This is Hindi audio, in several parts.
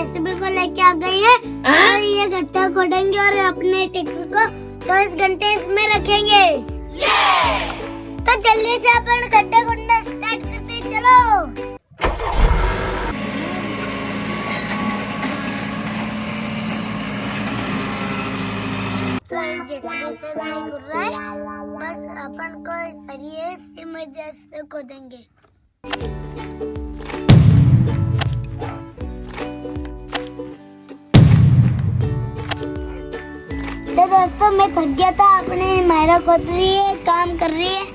जेसीबी को लेके आ गई है और ये गड्ढा खोदेंगे और अपने ट्रैक्टर को 24 घंटे इसमें रखेंगे। तो जल्दी से अपन गड्ढा खोदना स्टार्ट करते हैं, चलो। तो ये जेसीबी से नहीं खुद रहा है, बस अपन को सरिये से मजा से खोदेंगे। तो दोस्तों मैं थक गया था, अपने मायरा खोद रही है, काम कर रही है।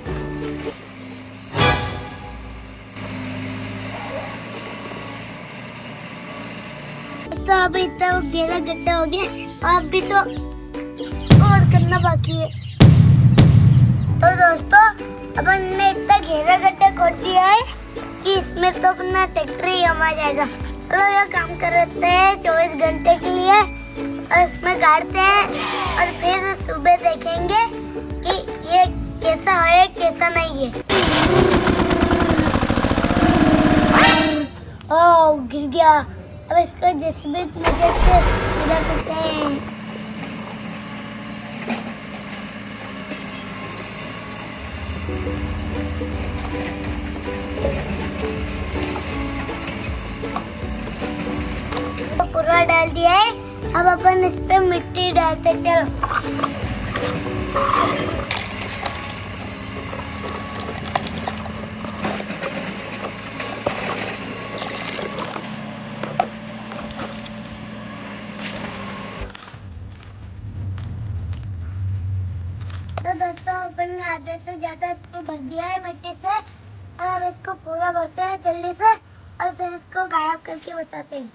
तो अभी इतना गहरा गड्ढा हो गया, अब भी तो और करना बाकी है। तो दोस्तों अपन ने इतना गहरा गड्ढा खोद दिया है कि इसमें तो अपना ट्रैक्टर ही आ जाएगा। चलो ये काम करते हैं 24 घंटे के लिए और इसमें गाड़ते हैं और फिर सुबह देखेंगे कि ये कैसा है कैसा नहीं है। ओह गिर गया, अब इसको जेसीबी की मदद से सीधा करते हैं। तो पूरा डाल दिया है, अब अपन इस पे मिट्टी डालते चलो। तो दोस्तों अपन ने आधे से ज्यादा इसको भर दिया है मिट्टी से, और अब इसको पूरा भरते हैं जल्दी से और फिर इसको गायब करके बताते हैं।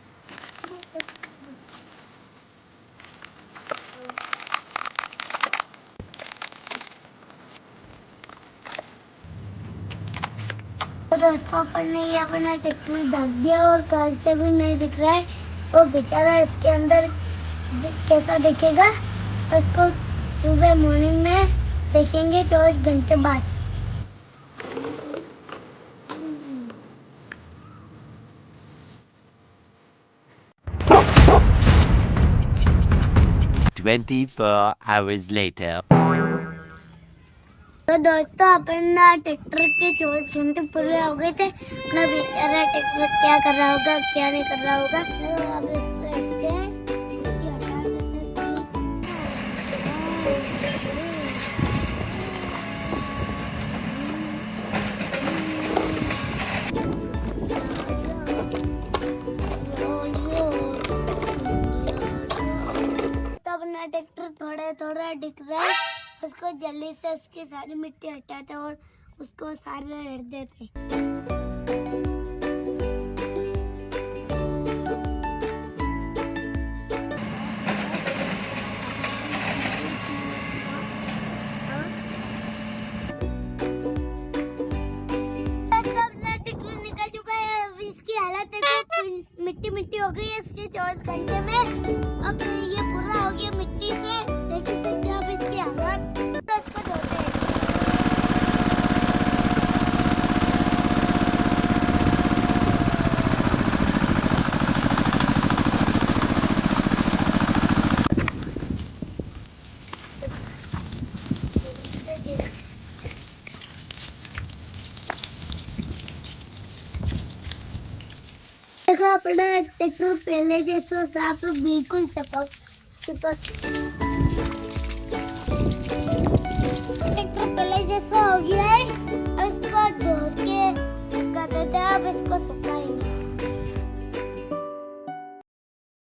तो दोस्तों अपन ने ये अपना ट्रैक्टर ढक दिया और कांच से भी नहीं दिख रहा है, वो बेचारा इसके अंदर कैसा दिखेगा उसको सुबह मॉर्निंग में देखेंगे 24 घंटे बाद। hours later. तो दोस्तों अपना ट्रैक्टर के 24 घंटे पूरे हो गए थे। अपना बेचारा ट्रैक्टर क्या कर रहा होगा क्या नहीं कर रहा होगा। तो अब इसको देखते हैं, ये हटा देते हैं तो अपना ट्रैक्टर थोड़ा थोड़ा दिख रहा है, उसको जल्दी से उसकी सारी मिट्टी हटाते और उसको सारे रेड़ देते। निकल चुका है, अब इसकी हालत है मिट्टी मिट्टी हो गई है इसके 24 घंटे में। अब ये पूरा हो गया मिट्टी से, देख सकते हैं अब इसकी हालत। तो इसको धोते हैं। देखो अपना ट्रैक्टर पहले जैसा साफ बिल्कुल चपक ट्रैक्टर पहले जैसा हो गया है। अब इसको धो के सुखा देते हैं, अब इसको सुखाएंगे।